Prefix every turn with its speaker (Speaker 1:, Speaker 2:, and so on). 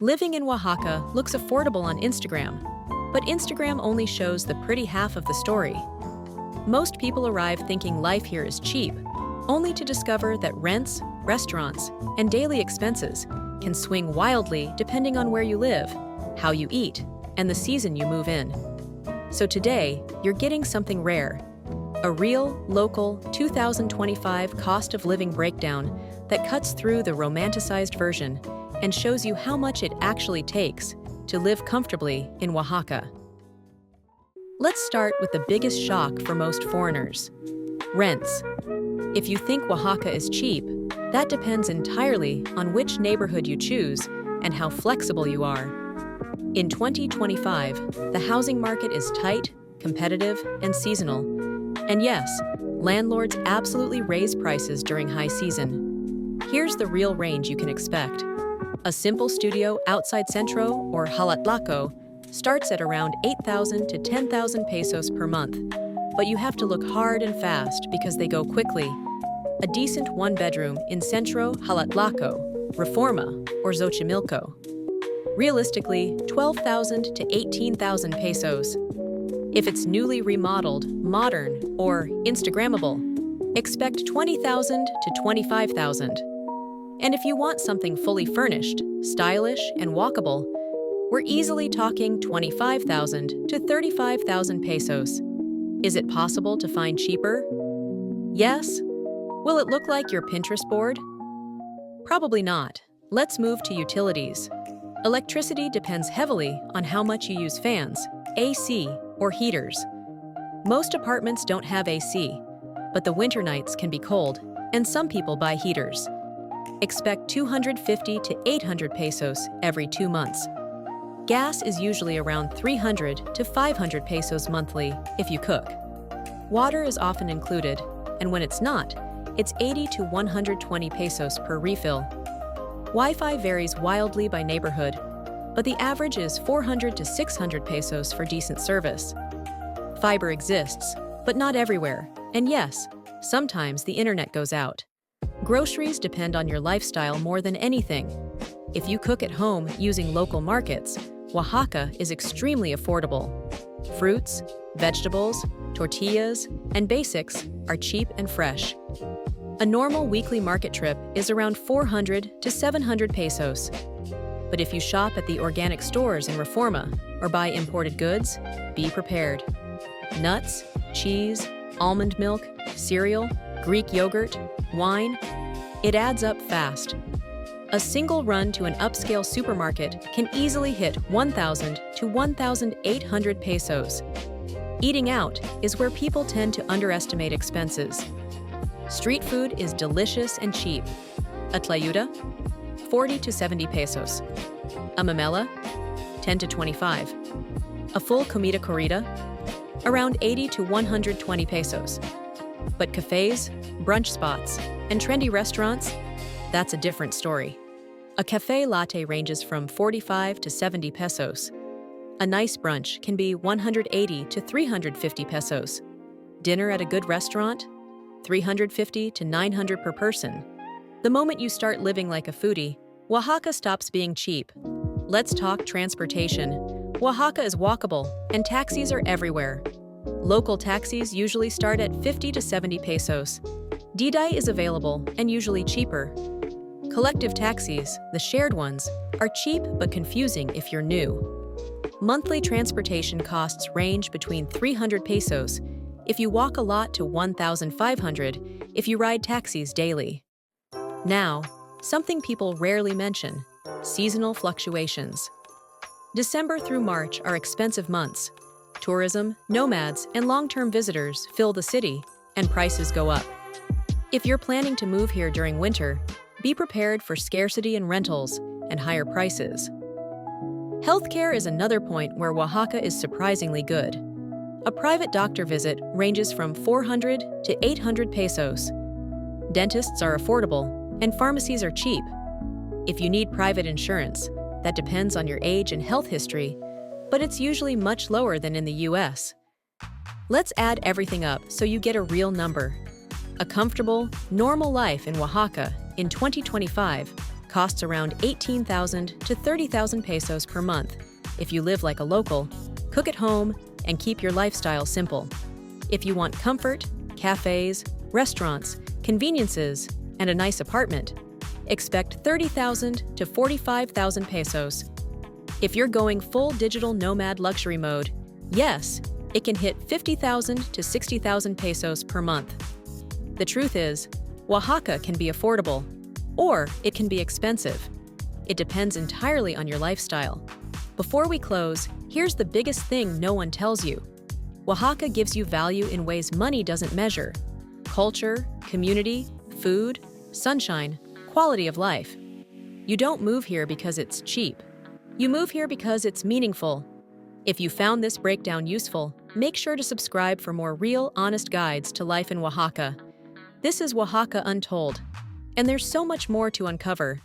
Speaker 1: Living in Oaxaca looks affordable on Instagram, but Instagram only shows the pretty half of the story. Most people arrive thinking life here is cheap, only to discover that rents, restaurants, and daily expenses can swing wildly depending on where you live, how you eat, and the season you move in. So today, you're getting something rare, a real, local, 2025 cost of living breakdown that cuts through the romanticized version and shows you how much it actually takes to live comfortably in Oaxaca. Let's start with the biggest shock for most foreigners: rents. If you think Oaxaca is cheap, that depends entirely on which neighborhood you choose and how flexible you are. In 2025, the housing market is tight, competitive, and seasonal. And yes, landlords absolutely raise prices during high season. Here's the real range you can expect. A simple studio outside Centro or Halatlaco starts at around 8,000 to 10,000 pesos per month, but you have to look hard and fast because they go quickly. A decent one-bedroom in Centro, Halatlaco, Reforma, or Xochimilco. Realistically, 12,000 to 18,000 pesos. If it's newly remodeled, modern, or Instagrammable, expect 20,000 to 25,000. And if you want something fully furnished, stylish, and walkable, we're easily talking 25,000 to 35,000 pesos. Is it possible to find cheaper? Yes. Will it look like your Pinterest board? Probably not. Let's move to utilities. Electricity depends heavily on how much you use fans, AC, or heaters. Most apartments don't have AC, but the winter nights can be cold, and some people buy heaters. Expect 250 to 800 pesos every 2 months. Gas is usually around 300 to 500 pesos monthly if you cook. Water is often included, and when it's not, it's 80 to 120 pesos per refill. Wi-Fi varies wildly by neighborhood, but the average is 400 to 600 pesos for decent service. Fiber exists, but not everywhere, and yes, sometimes the internet goes out. Groceries depend on your lifestyle more than anything. If you cook at home using local markets, Oaxaca is extremely affordable. Fruits, vegetables, tortillas, and basics are cheap and fresh. A normal weekly market trip is around 400 to 700 pesos. But if you shop at the organic stores in Reforma or buy imported goods, be prepared. Nuts, cheese, almond milk, cereal, Greek yogurt, wine, it adds up fast. A single run to an upscale supermarket can easily hit 1,000 to 1,800 pesos. Eating out is where people tend to underestimate expenses. Street food is delicious and cheap. A tlayuda, 40 to 70 pesos. A mamela, 10 to 25. A full comida corrida, around 80 to 120 pesos. But cafes, brunch spots, and trendy restaurants, that's a different story. A cafe latte ranges from 45 to 70 pesos. A nice brunch can be 180 to 350 pesos. Dinner at a good restaurant, 350 to 900 per person. The moment you start living like a foodie, Oaxaca stops being cheap. Let's talk transportation. Oaxaca is walkable, and taxis are everywhere. Local taxis usually start at 50 to 70 pesos. Diday is available and usually cheaper. Collective taxis, the shared ones, are cheap but confusing if you're new. Monthly transportation costs range between 300 pesos if you walk a lot to 1,500 if you ride taxis daily. Now, something people rarely mention: seasonal fluctuations. December through March are expensive months. Tourism, nomads, and long-term visitors fill the city, and prices go up. If you're planning to move here during winter, be prepared for scarcity in rentals and higher prices. Healthcare is another point where Oaxaca is surprisingly good. A private doctor visit ranges from 400 to 800 pesos. Dentists are affordable, and pharmacies are cheap. If you need private insurance, that depends on your age and health history, but it's usually much lower than in the US. Let's add everything up so you get a real number. A comfortable, normal life in Oaxaca in 2025 costs around 18,000 to 30,000 pesos per month. If you live like a local, cook at home, and keep your lifestyle simple. If you want comfort, cafes, restaurants, conveniences, and a nice apartment, expect 30,000 to 45,000 pesos. If you're going full digital nomad luxury mode, yes, it can hit 50,000 to 60,000 pesos per month. The truth is, Oaxaca can be affordable, or it can be expensive. It depends entirely on your lifestyle. Before we close, here's the biggest thing no one tells you. Oaxaca gives you value in ways money doesn't measure: culture, community, food, sunshine, quality of life. You don't move here because it's cheap. You move here because it's meaningful. If you found this breakdown useful, make sure to subscribe for more real, honest guides to life in Oaxaca. This is Oaxaca Untold, and there's so much more to uncover.